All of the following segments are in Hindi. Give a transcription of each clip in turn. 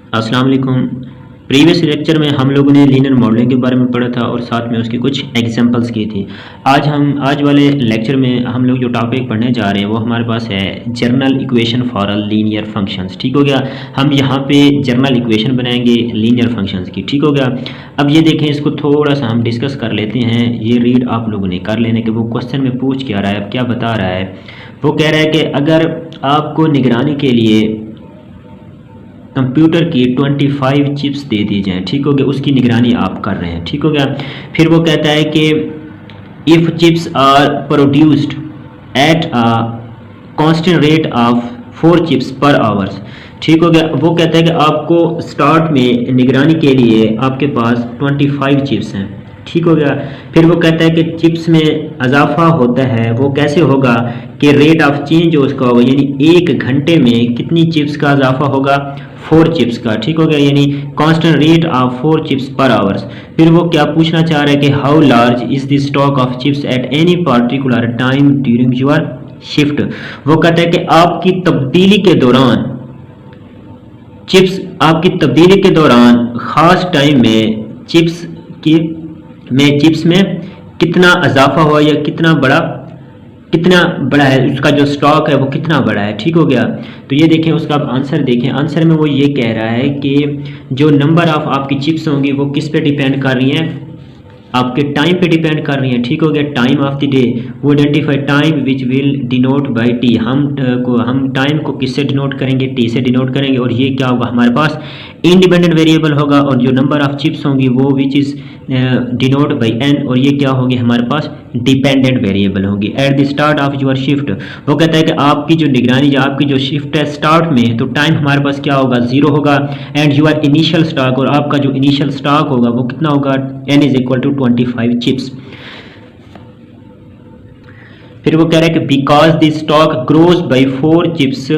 अस्सलाम वालेकुम। प्रीवियस लेक्चर में हम लोगों ने लीनियर मॉडलिंग के बारे में पढ़ा था और साथ में उसकी कुछ एग्जांपल्स की थी। आज वाले लेक्चर में हम लोग जो टॉपिक पढ़ने जा रहे हैं वो हमारे पास है general equation for a linear functions. ठीक हो गया। हम यहाँ पे जर्नल इक्वेशन बनाएंगे लीनियर फंक्शंस की। ठीक हो गया। अब ये देखें, इसको थोड़ा सा हम डिस्कस कर लेते हैं। ये रीड आप लोगों ने कर लेने के वो क्वेश्चन में पूछ क्या रहा है, अब क्या बता रहा है। वो कह रहा है कि अगर आपको निगरानी के लिए कंप्यूटर की 25 चिप्स दे दी जाएँ, ठीक हो गया, उसकी निगरानी आप कर रहे हैं। ठीक हो गया। फिर वो कहता है कि if chips are produced at a constant rate of 4 chips per hours. ठीक हो गया। वो कहता है कि आपको स्टार्ट में निगरानी के लिए आपके पास 25 चिप्स हैं। ठीक हो गया। फिर वो कहता है कि चिप्स में इजाफा होता है, वो कैसे होगा कि रेट ऑफ चेंज जो उसका होगा, यानी 1 घंटे में कितनी चिप्स का इजाफा होगा, 4 चिप्स का। ठीक हो गया, यानी constant rate of 4 chips per hours. फिर वो क्या पूछना चाह रहा है कि how large is the stock of chips at any particular time during your shift. वो कहता है कि आपकी तब्दीली के दौरान खास टाइम में चिप्स में कितना इजाफा हुआ या कितना बड़ा है, उसका जो स्टॉक है वो कितना बड़ा है। ठीक हो गया। तो ये देखें, उसका आप आंसर देखें। आंसर में वो ये कह रहा है कि जो नंबर ऑफ आपकी चिप्स होंगी वो किस पे डिपेंड कर रही हैं, आपके टाइम पे डिपेंड कर रही हैं। ठीक हो गया। टाइम ऑफ द डे, वो identify time which will denote by T. हम टाइम को किससे डिनोट करेंगे, टी से डिनोट करेंगे। और ये क्या होगा, हमारे पास इंडिपेंडेंट वेरिएबल होगा। और जो नंबर ऑफ चिप्स होंगी वो which is denote by N, और ये क्या होगी, हमारे पास डिपेंडेंट वेरिएबल होगी। At the start of your shift, वो कहता है कि आपकी जो निगरानी या आपकी जो शिफ्ट है स्टार्ट में, तो टाइम हमारे पास क्या होगा, 0 होगा। एंड योर इनिशियल स्टॉक, और आपका जो इनिशियल स्टॉक होगा वो कितना होगा, N is equal to 25 chips. फिर वो कह रहा है कि because the stock grows by 4 chips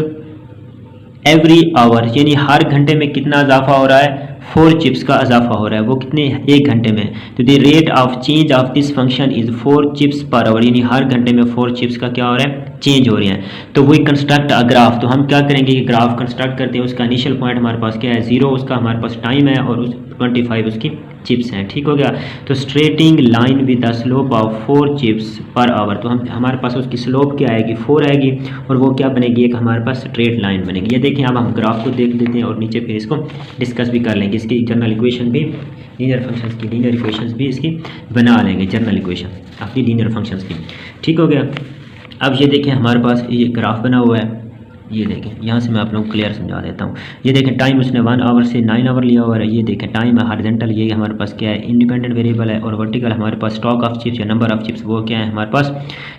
every hour, यानी हर घंटे में कितना इजाफा हो रहा है, 4 चिप्स का इजाफा हो रहा है। वो कितने, 1 घंटे में। तो the rate of change of this function is 4 chips per our, यानी हर घंटे में 4 चिप्स का क्या हो रहा है, चेंज हो रही हैं। तो वही कंस्ट्रक्ट अ ग्राफ, तो हम क्या करेंगे कि ग्राफ कंस्ट्रक्ट करते हैं। उसका इनिशियल पॉइंट हमारे पास क्या है, 0, उसका हमारे पास टाइम है, और उस 25 उसकी चिप्स हैं। ठीक हो गया। तो straightening line with the slope of 4 chips per our, तो हमारे पास उसकी स्लोप क्या आएगी, 4 आएगी, और वो क्या बनेगी, एक हमारे पास स्ट्रेट लाइन बनेगी। ये देखें, अब हम ग्राफ को देख लेते हैं और नीचे फिर इसको डिस्कस भी कर लेंगे। इसकी जनरल इक्वेशन भी, लीनियर फंक्शंस की लीनियर इक्वेशंस भी इसकी बना लेंगे, जनरल इक्वेशन अपनी लीनियर फंक्शंस की। ठीक हो गया। अब ये देखें, हमारे पास ये ग्राफ बना हुआ है। ये देखें, यहाँ से मैं आप लोगों को क्लियर समझा देता हूँ। ये देखें, टाइम उसने 1 आवर से 9 आवर लिया हुआ है। ये देखें, टाइम है हॉरिजॉन्टल, ये हमारे पास क्या है, इंडिपेंडेंट वेरिएबल है। और वर्टिकल हमारे पास स्टॉक ऑफ चिप्स या नंबर ऑफ चिप्स, वो क्या है हमारे पास,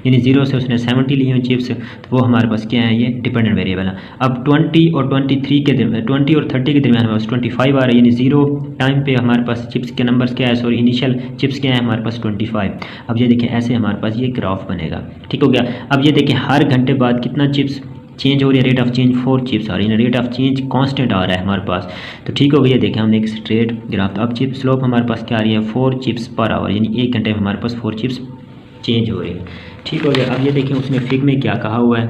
यानी 0 से उसने 70 लिए हुए चिप्स, तो वो हमारे पास क्या है, ये डिपेंडेंट वेरिएबल है। अब 20 और 23 के दरमियान, 20 और 30 के दरमियान हमारे पास 25 आ रहा है, यानी 0 टाइम पे हमारे पास चिप्स के नंबर्स क्या है, सॉरी इनिशियल चिप्स क्या है हमारे पास 25। अब ये देखें, ऐसे हमारे पास ये ग्राफ बनेगा। ठीक हो गया। अब ये देखें, हर घंटे बाद कितना चिप्स चेंज हो रही है, रेट ऑफ चेंज 4 चिप्स आ रही है, रेट ऑफ चेंज कांस्टेंट आ रहा है हमारे पास। तो ठीक हो गया। देखें, हमने एक स्ट्रेट ग्राफ, अब चिप स्लोप हमारे पास क्या आ रही है, 4 चिप्स पर आवर, यानी 1 घंटे में हमारे पास 4 चिप्स चेंज हो रही है। ठीक हो गया। अब ये देखें, उसने फिग में क्या कहा हुआ है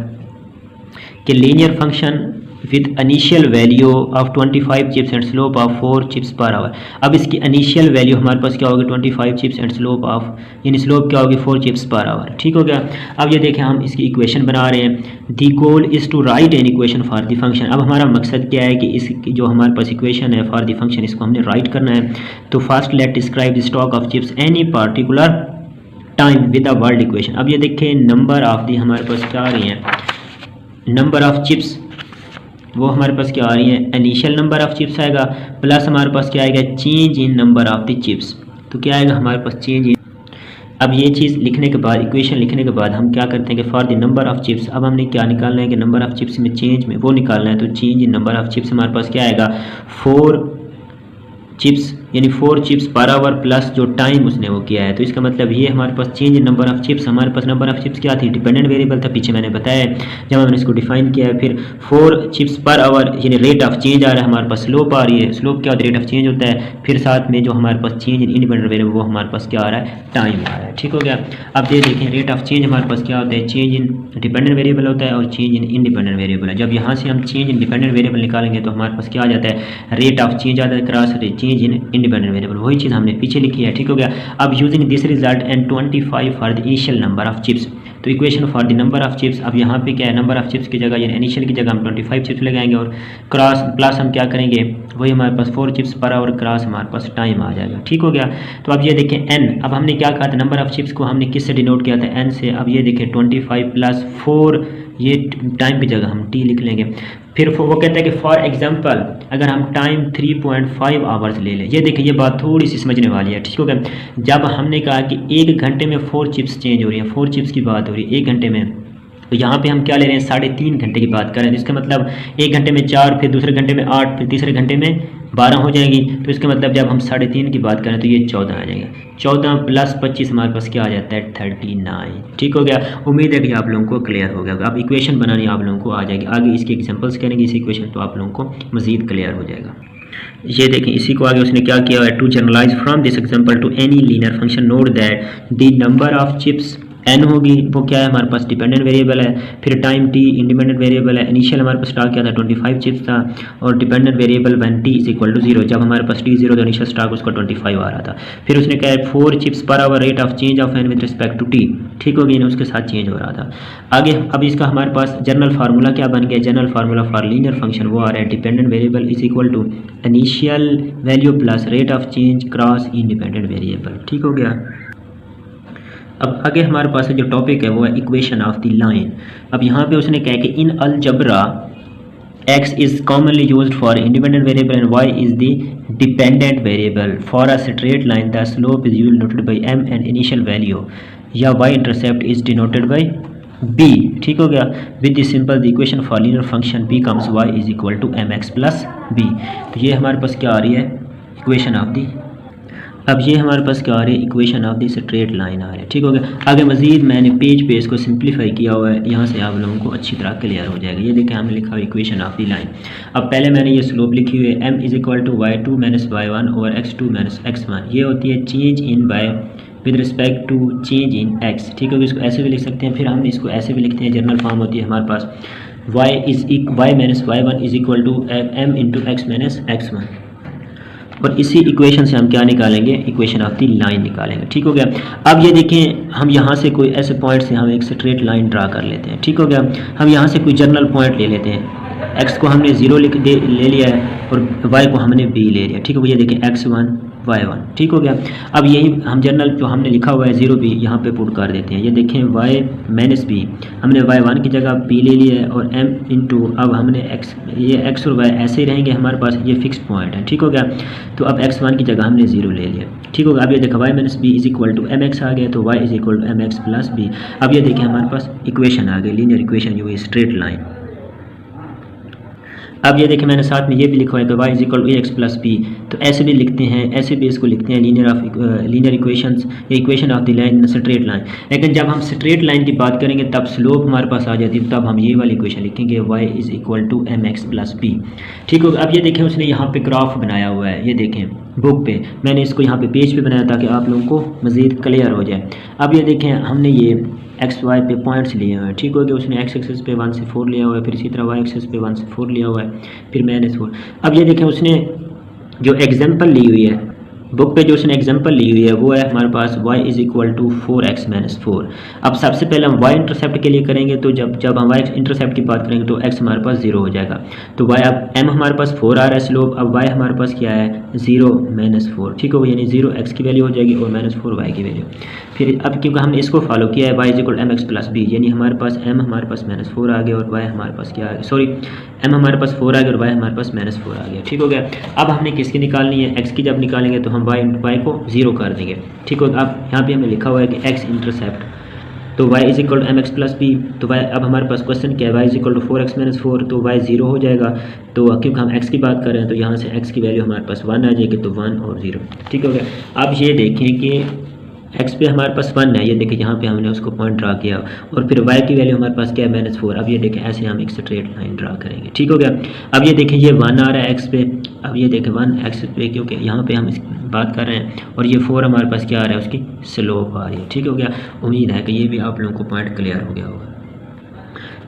कि linear function with initial value of 25 chips and slope of 4 chips per our. अब इसकी इनिशियल वैल्यू हमारे पास क्या होगी, 25 चिप्स एंड स्लोप ऑफ, यानी स्लोप क्या होगी, 4 चिप्स पर आवर। ठीक हो गया। अब ये देखें, हम इसकी इक्वेशन बना रहे हैं। The goal is to write an equation for the function. अब हमारा मकसद क्या है कि इस जो हमारे पास इक्वेशन है फॉर द फंक्शन, इसको हमने राइट करना है। तो first let describe the stock of chips any particular time with the world equation. अब ये देखें, नंबर ऑफ दी हमारे पास क्या आ रही हैं, नंबर ऑफ चिप्स वो हमारे पास क्या आ रही है, इनिशियल नंबर ऑफ चिप्स आएगा, प्लस हमारे पास क्या आएगा, change in number of the chips. तो क्या आएगा हमारे पास, चेंज इन। अब ये चीज़ लिखने के बाद, इक्वेशन लिखने के बाद हम क्या करते हैं कि for the number of chips, अब हमने क्या निकालना है कि नंबर ऑफ चिप्स में चेंज में वो निकालना है। तो change in number of chips हमारे पास क्या आएगा, 4 चिप्स यानी 4 चिप्स पर आवर प्लस जो टाइम उसने वो किया है। तो इसका मतलब ये हमारे पास change in number of chips, हमारे पास नंबर ऑफ चिप्स क्या थी, डिपेंडेंट वेरिएबल था, पीछे मैंने बताया जब हमने इसको डिफाइन किया है। फिर 4 चिप्स पर आवर यानी रेट ऑफ चेंज आ रहा है, हमारे पास स्लोप आ रही है, स्लोप क्या होता है, रेट ऑफ चेंज होता है। फिर साथ में जो हमारे पास चेंज इन इंडिपेंडेंट वेरिएबल वो हमारे पास क्या आ रहा है, टाइम आ रहा है। ठीक हो गया। अब ये देखें रेट ऑफ चेंज हमारे पास क्या होता है, चेंज इन डिपेंडेंट वेरिएबल होता है और चेंज इन इंडिपेंडेंट वेरिएबल है। जब यहाँ से हम चेंज इन डिपेंडेंट वेरिएबल निकालेंगे तो हमारे पास क्या आ जाता है, रेट ऑफ चेंज आता है cross change in independent variable, वही चीज़ हमने पीछे लिखी है। ठीक हो गया। अब using this result and 25 for the initial number of chips, तो equation for the number of chips, अब यहाँ पे क्या है, नंबर ऑफ चिप्स की जगह यानी इनिशियल की जगह हम 25 चिप्स लगाएंगे और क्रॉस प्लस हम क्या करेंगे, वही हमारे पास 4 चिप्स पर आवर क्रॉस हमारे पास टाइम आ जाएगा। ठीक हो गया। तो अब ये देखें n, अब हमने क्या कहा था, नंबर ऑफ चिप्स को हमने किससे डिनोट किया था, n से। अब ये देखें 25 प्लस 4, ये टाइम की जगह हम t लिख लेंगे। फिर वो कहता है कि फॉर एग्जांपल अगर हम टाइम 3.5 आवर्स ले लें, ये देखिए ये बात थोड़ी सी समझने वाली है। ठीक हो गया। जब हमने कहा कि 1 घंटे में 4 चिप्स चेंज हो रही हैं, 4 चिप्स की बात हो रही है 1 घंटे में, तो यहाँ पे हम क्या ले रहे हैं, 3.5 घंटे की बात कर रहे हैं। इसका मतलब 1 घंटे में 4, फिर दूसरे घंटे में 8, फिर तीसरे घंटे में 12 हो जाएगी। तो इसका मतलब जब हम 3.5 की बात करें तो ये 14 आ जाएगा। 14 प्लस 25 हमारे पास क्या आ जाता है, 39। ठीक हो गया। उम्मीद है कि आप लोगों को क्लियर हो गया। अब इक्वेशन बनानी आप लोगों को आ जाएगी, आगे इसके एग्जांपल्स करेंगे इस इक्वेशन, तो आप लोगों को मज़ीद क्लियर हो जाएगा। ये देखें इसी को आगे उसने क्या किया हुआ है, to generalize from this example to any linear function note that the number of chips n होगी, वो क्या है हमारे पास डिपेंडेंट वेरिएबल है। फिर टाइम t इंडिपेंडेंट वेरिएबल है। इनिशियल हमारे पास स्टॉक क्या था, 25 चिप्स था और dependent variable when t is equal to 0, जब हमारे पास t 0 तो इनिशियल स्टॉक उसका 25 आ रहा था। फिर उसने कहा है 4 chips per hour rate of change of n with respect to t, ठीक हो गया, उसके साथ चेंज हो रहा था। आगे अब इसका हमारे पास जनरल फार्मूला क्या बन गया, general formula for linear function वो आ रहा है, dependent variable is equal to initial value plus rate of change cross independent variable. ठीक हो गया। अब आगे हमारे पास जो टॉपिक है वो है इक्वेशन ऑफ द लाइन। अब यहाँ पे उसने कहा कि इन algebra x is commonly used for independent variable and y is the dependent variable. For a straight line the slope is usually denoted by m and initial value, या y intercept is denoted by b। ठीक हो गया। with this simple the equation for linear function becomes y is equal to mx plus b। तो ये हमारे पास क्या आ रही है, इक्वेशन ऑफ दी, अब ये हमारे पास क्या आ रही है, equation of the straight line आ रही है। ठीक हो गया। आगे मजीद मैंने पेज पे इसको सिंप्लीफाई किया हुआ है, यहाँ से आप लोगों को अच्छी तरह क्लियर हो जाएगा। ये देखें हमने लिखा हुआ इक्वेशन ऑफ दी लाइन। अब पहले मैंने ये स्लोप लिखी हुई है, m is equal to y2 minus y1 और x2 माइनस x1। ये होती है change in y with respect to change in x। ठीक है, इसको ऐसे भी लिख सकते हैं, फिर हम इसको ऐसे भी लिखते हैं, जनरल फॉर्म होती है हमारे पास y minus y1 is equal to m into x minus x1। और इसी इक्वेशन से हम क्या निकालेंगे, इक्वेशन ऑफ दी लाइन निकालेंगे। ठीक हो गया। अब ये देखें हम यहाँ से कोई ऐसे पॉइंट से हम एक स्ट्रेट लाइन ड्रा कर लेते हैं। ठीक हो गया। हम यहाँ से कोई जनरल पॉइंट ले लेते हैं, x को हमने 0 ले लिया है और y को हमने b ले लिया। ठीक है, ये देखें x1 y1। ठीक हो गया। अब यही हम जनरल जो हमने लिखा हुआ है 0 b यहाँ पे पुट कर देते हैं। ये देखें y माइनस b, हमने y1 की जगह b ले लिया है और m इंटू अब हमने x, ये x और y ऐसे ही रहेंगे हमारे पास, ये फिक्स पॉइंट है। ठीक हो गया। तो अब x1 की जगह हमने 0 ले लिया। ठीक होगा। अब ये देखा y minus b is equal to m x आ गया, तो y is equal to m x plus b. अब ये देखिए हमारे पास इक्वेशन आ गई, लीनियर इक्वेशन जो है स्ट्रेट लाइन। अब ये देखें मैंने साथ में ये भी लिखा है कि y is equal to a x plus b, तो ऐसे भी लिखते हैं, ऐसे भी इसको लिखते हैं linear equations, equation of the line straight line. लेकिन जब हम स्ट्रेट लाइन की बात करेंगे तब स्लोप हमारे पास आ जाती है, तब हम ये वाली इक्वेशन लिखेंगे y is equal to m x plus b. ठीक होगा। अब ये देखें उसने यहाँ पे ग्राफ बनाया हुआ है, ये देखें बुक पे, मैंने इसको यहाँ पे पेज पे बनाया ताकि आप लोगों को मज़ीद क्लियर हो जाए। अब ये देखें हमने ये एक्स वाई पे पॉइंट्स लिए हुए हैं। ठीक हो गया। उसने एक्स एक्सेस पे 1 से 4 लिया हुआ है, फिर इसी तरह वाई एक्सेस पे 1 से 4 लिया हुआ है, फिर -4। अब ये देखें उसने जो एग्जांपल ली हुई है बुक पे, जो उसने एग्जांपल ली हुई है वो है हमारे पास y is equal to 4x minus 4। अब सबसे पहले हम y इंटरसेप्ट के लिए करेंगे, तो जब हम y इंटरसेप्ट की बात करेंगे तो x हमारे पास 0 हो जाएगा। तो y अब m हमारे पास 4 आ रहा है स्लोप, अब y हमारे पास क्या है 0 माइनस 4। ठीक हो, यानी 0 x की वैल्यू हो जाएगी और -4 y की वैल्यू। फिर अब क्योंकि हमने इसको फॉलो किया है y is equal m x plus b, यानी हमारे पास m हमारे पास -4 आ गया और y हमारे पास क्या आ गया, सॉरी m हमारे पास 4 आ गया और y हमारे पास -4 आ गया। ठीक हो गया। अब हमने किसकी निकालनी है, x की जब निकालेंगे तो हम y को 0 कर देंगे। ठीक हो। अब यहाँ पे हमें लिखा हुआ है कि x इंटरसेप्ट तो y is equal to m x plus b. तो y अब हमारे पास क्वेश्चन क्या है, y is equal to 4x minus 4, तो y 0 हो जाएगा। तो क्योंकि हम x की बात कर रहे हैं तो यहाँ से x की वैल्यू हमारे पास 1 आ जाएगी, तो 1 और 0, ठीक हो गया। अब ये देखें कि x पे हमारे पास 1 है, ये देखिए यहाँ पे हमने उसको पॉइंट ड्रा किया, और फिर y की वैल्यू हमारे पास क्या है, -4। अब ये देखें ऐसे हम एक स्ट्रेट लाइन ड्रा करेंगे, ठीक हो गया। अब ये देखें ये 1 आ रहा है x पे, अब ये देखें 1 x पे, क्योंकि यहाँ पे हम इस बात कर रहे हैं, और ये 4 हमारे पास क्या आ रहा है, उसकी स्लोप आ रही है, ठीक हो गया। उम्मीद है कि ये भी आप लोगों को पॉइंट क्लियर हो गया होगा।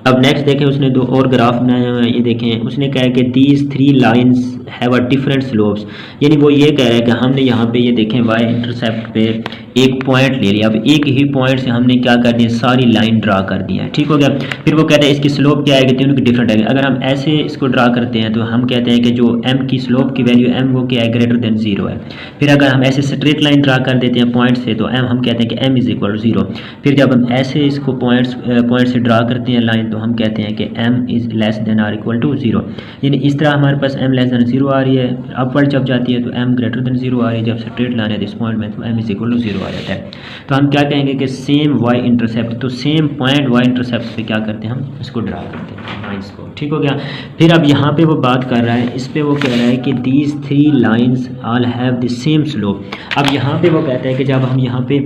अब नेक्स्ट देखें, उसने 2 और ग्राफ बनाए हुए हैं। ये देखें उसने कहा है कि these 3 lines have a different slopes, यानी वो ये कह रहा है कि हमने यहाँ पे ये देखें वाई इंटरसेप्ट पे एक पॉइंट ले लिया, अब एक ही पॉइंट से हमने क्या कर दिया, सारी लाइन ड्रा कर दी है, ठीक हो गया। फिर वो कहते हैं इसकी स्लोप क्या आएगी, तीनों की डिफरेंट आएगी। अगर हम ऐसे इसको ड्रा करते हैं तो हम कहते हैं कि जो m की स्लोप की वैल्यू m वो क्या है, ग्रेटर देन 0 है। फिर अगर हम ऐसे स्ट्रेट लाइन ड्रा कर देते हैं पॉइंट से तो m हम कहते हैं कि m इज इक्वल टू 0। फिर जब हम ऐसे इसको पॉइंट से ड्रा करते हैं लाइन तो हम कहते हैं कि m is less than or equal to 0, यानी इस तरह हमारे पास m लेस देन 0 आ रही है। अपवर्ड जब जाती है तो m ग्रेटर देन 0 आ रही है, जब स्ट्रेट लाइन है इस पॉइंट में तो m इज इक्वल टू 0 आ जाता है। तो हम क्या कहेंगे कि सेम y इंटरसेप्ट, तो सेम पॉइंट y इंटरसेप्ट पे क्या करते हैं, हम इसको ड्रा करते हैं लाइंस को, ठीक हो गया। फिर अब यहाँ पे वो बात कर रहा है, इस पे वो कह रहा है कि these 3 lines all have the same slope. अब यहाँ पे वो कहता है कि जब हम यहाँ पे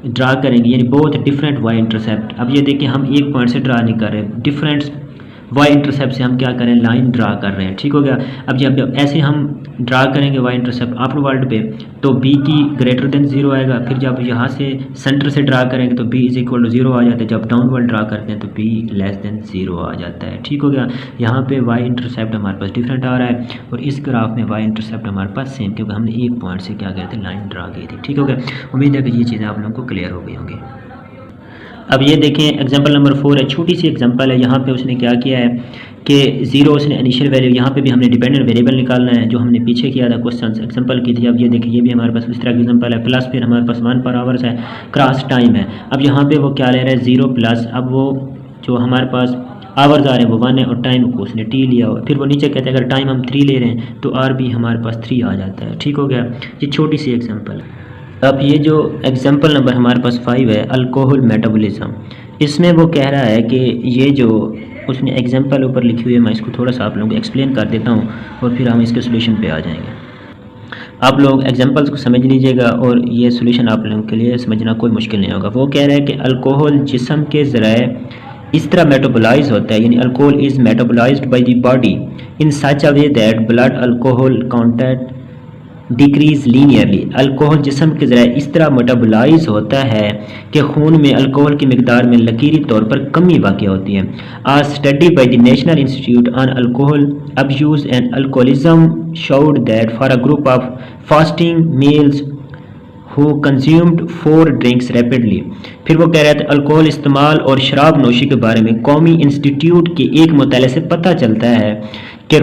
ड्रा करेंगे यानी बहुत डिफरेंट y इंटरसेप्ट, अब ये देखिए हम एक पॉइंट से ड्रा नहीं कर रहे, डिफरेंट y इंटरसेप्ट से हम क्या करें, लाइन ड्रा कर रहे हैं, ठीक हो गया। अब जब ऐसे हम ड्रा करेंगे y इंटरसेप्ट अपवर्ड पे तो b की ग्रेटर देन 0 आएगा। फिर जब यहाँ से सेंटर से ड्रा करेंगे तो b इज इक्वल टू 0 आ जाता है, जब डाउनवर्ड ड्रा करते हैं तो b लेस देन 0 आ जाता है, ठीक हो गया। यहाँ पे y इंटरसेप्ट हमारे पास डिफरेंट आ रहा है और इस ग्राफ में y इंटरसेप्ट हमारे पास सेम, क्योंकि हमने एक पॉइंट से क्या किया था, लाइन ड्रा की थी, ठीक हो गया। उम्मीद है कि ये चीज़ें आप लोगों को क्लियर हो गई होंगी। अब ये देखें एग्जांपल नंबर 4 है, छोटी सी एग्जांपल है। यहाँ पे उसने क्या किया है कि 0 उसने इनिशियल वैल्यू, यहाँ पे भी हमने डिपेंडेंट वेरिएबल निकालना है जो हमने पीछे किया था क्वेश्चन एग्जांपल की थी। अब ये देखिए ये भी हमारे पास इस तरह का एग्जांपल है, प्लस फिर हमारे पास 1 पर आवर्स है, क्रॉस टाइम है। अब यहाँ पे वो क्या ले रहा है, 0 प्लस, अब वो जो हमारे पास आवर्स आ रहे हैं वो 1 है और टाइम को उसने t लिया हुआ। फिर वो नीचे कहते हैं अगर टाइम हम 3 ले रहे हैं तो r भी हमारे पास 3 आ जाता है, ठीक हो गया। ये छोटी सी एग्जाम्पल है। अब ये जो एग्जाम्पल नंबर हमारे पास 5 है, अल्कोहल मेटाबॉलिज्म, इसमें वो कह रहा है कि ये जो उसने एग्जाम्पल ऊपर लिखी हुई है, मैं इसको थोड़ा सा आप लोगों को एक्सप्लेन कर देता हूँ और फिर हम इसके सोल्यूशन पे आ जाएंगे। आप लोग एग्जाम्पल्स को समझ लीजिएगा और ये सोल्यूशन आप लोगों के लिए समझना कोई मुश्किल नहीं होगा। वो कह रहा है कि अल्कोहल जिस्म के ज़राए इस तरह मेटाबोलाइज होता है, यानी alcohol is metabolised by the body in such a way that blood alcohol content decrease linearly. Alcohol जिस्म के ज़रिए इस तरह मेटाबोलाइज होता है कि खून में अल्कोहल की मिकदार में लकीरी तौर पर कमी वाक़ होती है। A study by the National Institute on Alcohol Abuse and Alcoholism showed that for a group of fasting males who consumed 4 drinks rapidly. फिर वो कह रहे थे अल्कोहल इस्तेमाल और शराब नोशी के बारे में कौमी इंस्टीट्यूट के एक मुताले से पता चलता है कि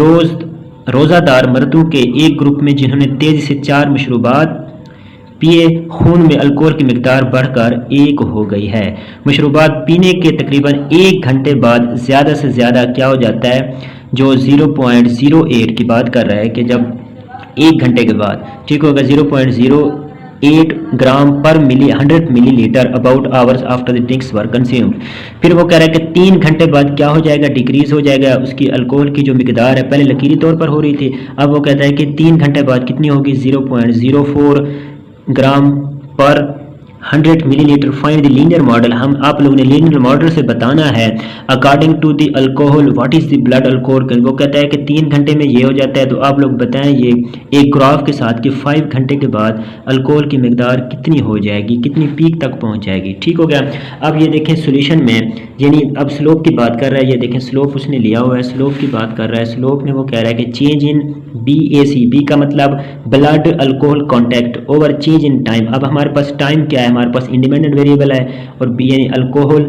रोज़ादार मर्दों के एक ग्रुप में जिन्होंने तेज़ी से 4 मशरूबात पिए, खून में अल्कोहल की मिकदार बढ़कर 1 हो गई है। मशरूबात पीने के तकरीबन 1 घंटे बाद ज़्यादा से ज़्यादा क्या हो जाता है, जो 0.08 की बात कर रहा है कि जब 1 घंटे के बाद, ठीक होगा, 0.08 ग्राम पर 100 millilitre about hours after the drinks were consumed. फिर वो कह रहा है कि 3 घंटे बाद क्या हो जाएगा, डिक्रीज हो जाएगा उसकी अल्कोहल की जो मिकदार है, पहले लकीरी तौर पर हो रही थी, अब वो कहता है कि 3 घंटे बाद कितनी होगी, 0.04 ग्राम पर 100 millilitre. Find the linear model, हम आप लोगों ने लीनियर मॉडल से बताना है according to the alcohol what is the blood alcohol. वो कहता है कि 3 घंटे में ये हो जाता है, तो आप लोग बताएं ये एक ग्राफ के साथ कि 5 घंटे के बाद अल्कोहल की मिकदार कितनी हो जाएगी, कितनी पीक तक पहुंच जाएगी, ठीक हो गया। अब ये देखें सोल्यूशन में, यानी अब स्लोप की बात कर रहा है, ये देखें स्लोप उसने लिया हुआ है, स्लोप की बात कर रहा है। स्लोप में वो कह रहा है कि चेंज इन BAC, बी का मतलब blood alcohol contact over change in time. अब हमारे पास टाइम क्या है, हमारे पास इंडिपेंडेंट वेरिएबल है, और बी यानी अल्कोहल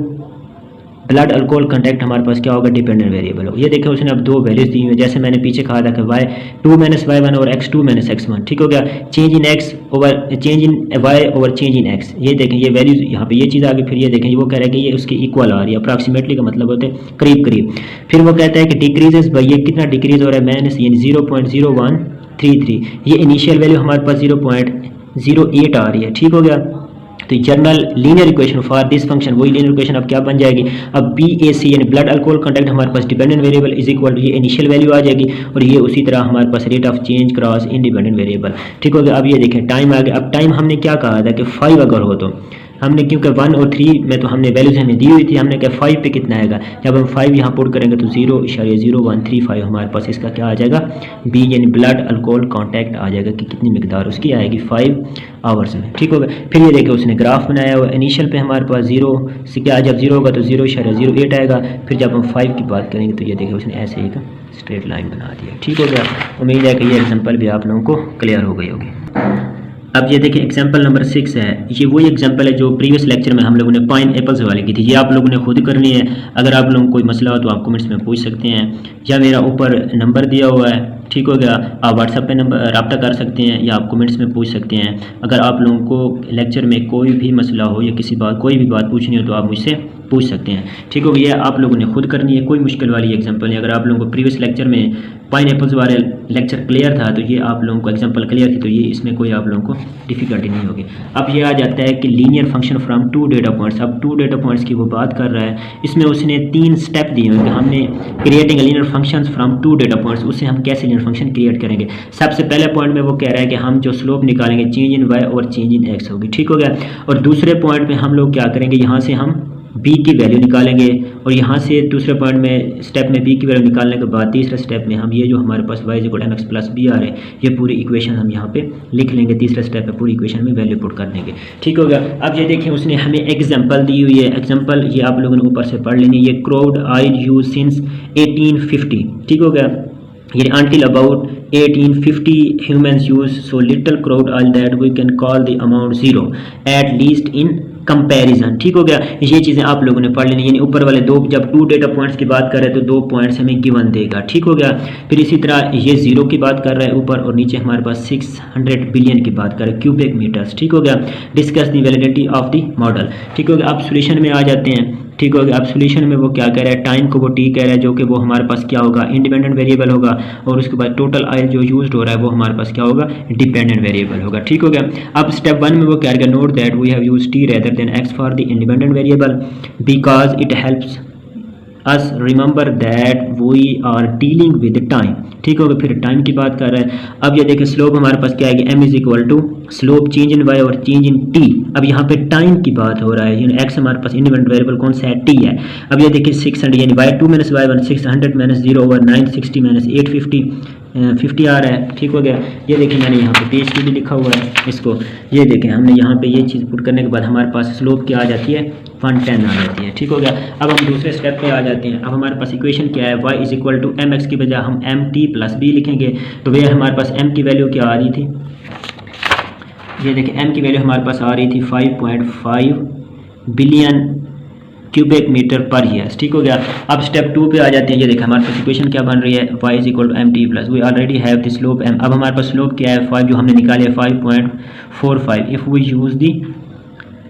ब्लड अल्कोहल कंटेक्ट हमारे पास क्या होगा, डिपेंडेंट वेरिएबल हो। ये देखें उसने अब 2 वैल्यूज दी हुई है, जैसे मैंने पीछे कहा था कि y2 - y1 और x2 - x1, ठीक हो गया। Change in x over change in y over change in x, ये देखें ये वैल्यूज यहाँ पे ये चीज़ आ गई। फिर ये देखें वो कह रहा है कि ये उसके इक्वल आ रही है, अप्रॉक्सीमेटली का मतलब होता है करीब करीब। फिर वो कहता है कि डिक्रीजेस बाई, ये कितना डिक्रीज हो रहा है, माइनस यानी 0.0133, ये इनिशियल वैल्यू हमारे पास 0.08 आ रही है, ठीक हो गया। तो general linear equation for this function, वही लीनियर इक्वेशन अब क्या बन जाएगी, अब BAC यानी ब्लड अल्कोहल कंटेंट हमारे पास dependent variable is equal to ये इनिशियल वैल्यू आ जाएगी, और ये उसी तरह हमारे पास rate of change cross independent variable. ठीक हो गया। अब ये देखें टाइम आ गया। अब टाइम हमने क्या कहा था कि 5 अगर हो तो हमने, क्योंकि 1 और 3 में तो हमने वैल्यूज हमें दी हुई थी, हमने कहा 5 पे कितना आएगा, जब हम 5 यहाँ पुट करेंगे तो 0.0135 हमारे पास इसका क्या आ जाएगा, B यानी ब्लड अल्कोहल कॉन्टैक्ट आ जाएगा कि कितनी मिकदार उसकी आएगी 5 आवर्स में। ठीक होगा। फिर ये देखिए उसने ग्राफ बनाया हुआ, इनिशियल पे हमारे पास 0 से क्या, जब 0 होगा तो 0.08 आएगा, फिर जब हम 5 की बात करेंगे तो ये देखिए उसने ऐसे एक स्ट्रेट लाइन बना दिया। ठीक हो गया। उम्मीद है कि ये एग्जाम्पल भी आप लोगों को क्लियर हो गई होगी। अब ये देखिए एग्जाम्पल नंबर 6 है, ये वही एग्जाम्पल है जो प्रीवियस लेक्चर में हम लोगों ने पाइन एप्पल्स वाले की थी। ये आप लोगों ने खुद करनी है। अगर आप लोगों को कोई मसला हो तो आप कमेंट्स में पूछ सकते हैं, या मेरा ऊपर नंबर दिया हुआ है, ठीक हो गया, आप व्हाट्सएप पे नंबर रब्ता कर सकते हैं, या आप कमेंट्स में पूछ सकते हैं। अगर आप लोगों को लेक्चर में कोई भी मसला हो या किसी बात कोई भी बात पूछनी हो तो आप मुझसे पूछ सकते हैं। ठीक हो गया। आप लोगों ने खुद करनी है, कोई मुश्किल वाली एग्जाम्पल नहीं। अगर आप लोगों को प्रीवियस लेक्चर में पाइन एप्पल्स वाले लेक्चर क्लियर था तो ये आप लोगों को एग्जाम्पल क्लियर थी, तो ये इसमें कोई आप लोगों को डिफिकल्टी नहीं होगी। अब ये आ जाता है कि linear function from 2 data points. अब 2 डेटा पॉइंट्स की वो बात कर रहा है, इसमें उसने 3 स्टेप दिए हैं कि हमने creating linear functions from 2 data points, उससे हम कैसे लीनियर फंक्शन क्रिएट करेंगे। सबसे पहले पॉइंट में वो कह रहा है कि हम जो स्लोप निकालेंगे चेंज इन वाई और चेंज इन एक्स होगी। ठीक हो गया। और दूसरे पॉइंट में हम लोग क्या करेंगे, यहाँ से हम b की वैल्यू निकालेंगे, और यहाँ से दूसरे पॉइंट में स्टेप में b की वैल्यू निकालने के बाद तीसरे स्टेप में हम ये जो हमारे पास y = mx + b आ रहे हैं, ये पूरी इक्वेशन हम यहाँ पे लिख लेंगे। तीसरे स्टेप में पूरी इक्वेशन में वैल्यू पुट कर देंगे। ठीक हो गया। अब ये देखें उसने हमें एग्जाम्पल दी हुई है, एग्जाम्पल ये आप लोगों ने ऊपर से पढ़ लेनी है। ये क्राउड आइज यूज सिंस 1850। ठीक हो गया। ये until about 1850 humans use so little crude oil that we can call the amount zero at least in comparison. ठीक हो गया। ये चीज़ें आप लोगों ने पढ़ लेनी, यानी ऊपर वाले दो, जब 2 डेटा पॉइंट्स की बात कर रहे हैं तो 2 पॉइंट्स हमें गिवन देगा। ठीक हो गया। फिर इसी तरह ये 0 की बात कर रहा है ऊपर, और नीचे हमारे पास 600 बिलियन की बात कर रहे हैं क्यूबिक मीटर्स। ठीक हो गया। Discuss the validity of the model. ठीक हो गया। अब सोल्यूशन में आ जाते हैं। ठीक हो गया। अब सोल्यूशन में वो क्या कह रहा है, टाइम को वो टी कह रहा है, जो कि वो हमारे पास क्या होगा, इंडिपेंडेंट वेरिएबल होगा, और उसके बाद टोटल ऑयल जो यूज्ड हो रहा है वो हमारे पास क्या होगा, डिपेंडेंट वेरिएबल होगा। ठीक हो गया। अब स्टेप 1 में वो कह रहा है note that we have used t rather than x for the independent variable because it helps us remember that we are dealing with time. ठीक होगा। फिर टाइम की बात कर रहा है। अब ये देखिए स्लोप हमारे पास क्या आएगी, m = slope change in y और चेंज इन t। अब यहाँ पे टाइम की बात हो रहा है, यानी x हमारे पास इंडिपेंडेंट वेरिएबल कौन सा है, t है। अब ये देखिए 600 यानी y2 - y1 600 - 0/960 - 850 50 आ रहा है। ठीक हो गया। ये देखिए मैंने यहाँ पे पेज की भी लिखा हुआ है इसको। ये देखें हमने यहाँ पे ये चीज़ पुट करने के बाद हमारे पास स्लोप क्या आ जाती है, 110 आ जाती है। ठीक हो गया। अब हम दूसरे स्टेप पे आ जाते हैं। अब हमारे पास इक्वेशन क्या है, y = mx की बजाय हम mt + b लिखेंगे। तो वे हमारे पास m की वैल्यू क्या आ रही थी, ये देखिए m की वैल्यू हमारे पास आ रही थी 5.5 billion cubic metre per year. ठीक हो गया। अब स्टेप 2 पे आ जाते हैं। ये देखिए हमारे पास इक्वेशन क्या बन रही है, y = mt + we already have the slope m। अब हमारे पास स्लोप क्या है, 5 जो हमने निकाले 5.45 if we use the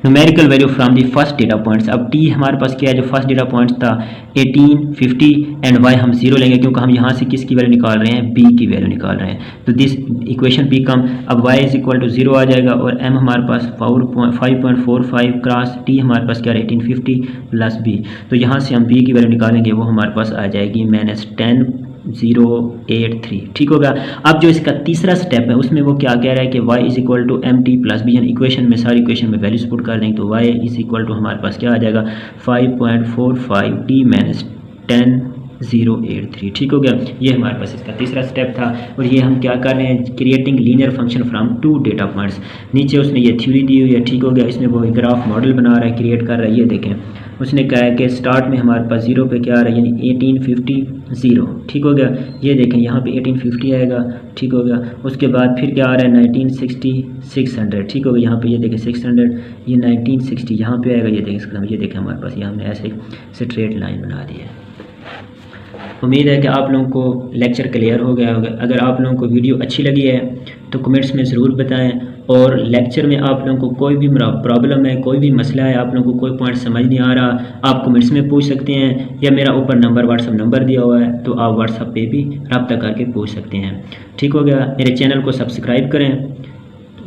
numerical value from the first data points. अब t हमारे पास क्या है, जो फर्स्ट डेटा पॉइंट्स था 1850 एंड y हम 0 लेंगे, क्योंकि हम यहाँ से किसकी वैल्यू निकाल रहे हैं, b की वैल्यू निकाल रहे हैं। तो दिस इक्वेशन बिकम, अब y = 0 आ जाएगा, और m हमारे पास 5.45 क्रॉस t हमारे पास क्या है 1850 + b। तो यहाँ से हम b की वैल्यू निकालेंगे, वो हमारे पास आ जाएगी -10.083। ठीक होगा। अब जो इसका तीसरा स्टेप है उसमें वो क्या कह रहा है कि y = mt + b, यानी इक्वेशन में सारी इक्वेशन में वैल्यूज पुट कर देंगे, तो y = हमारे पास क्या आ जाएगा 5.45 t - 10.083। ठीक हो गया। ये हमारे पास इसका तीसरा स्टेप था, और ये हम क्या कर रहे हैं, creating linear function from 2 data points. नीचे उसने ये थ्योरी दी हुई है। ठीक हो गया। इसमें वो ग्राफ मॉडल बना रहा है, क्रिएट कर रहा है। ये देखें उसने कहा है कि स्टार्ट में हमारे पास 0 पे क्या आ रहा है, यानी 1850 0। ठीक हो गया। ये देखें यहाँ पे 1850 आएगा। ठीक हो गया। उसके बाद फिर क्या आ रहा है 1960 600। ठीक हो गया। यहाँ पे ये देखें 600, ये 1960 यहाँ पे आएगा। ये देखें, ये देखें हमारे पास ये हमने ऐसे स्ट्रेट लाइन बना दी है। उम्मीद है कि आप लोगों को लेक्चर क्लियर हो गया होगा। अगर आप लोगों को वीडियो अच्छी लगी है तो कमेंट्स में ज़रूर बताएं, और लेक्चर में आप लोगों को कोई भी प्रॉब्लम है, कोई भी मसला है, आप लोगों को कोई पॉइंट समझ नहीं आ रहा, आप कमेंट्स में पूछ सकते हैं, या मेरा ऊपर नंबर व्हाट्सअप नंबर दिया हुआ है तो आप व्हाट्सअप पे भी रब्ता करके पूछ सकते हैं। ठीक हो गया। मेरे चैनल को सब्सक्राइब करें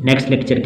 नेक्स्ट लेक्चर के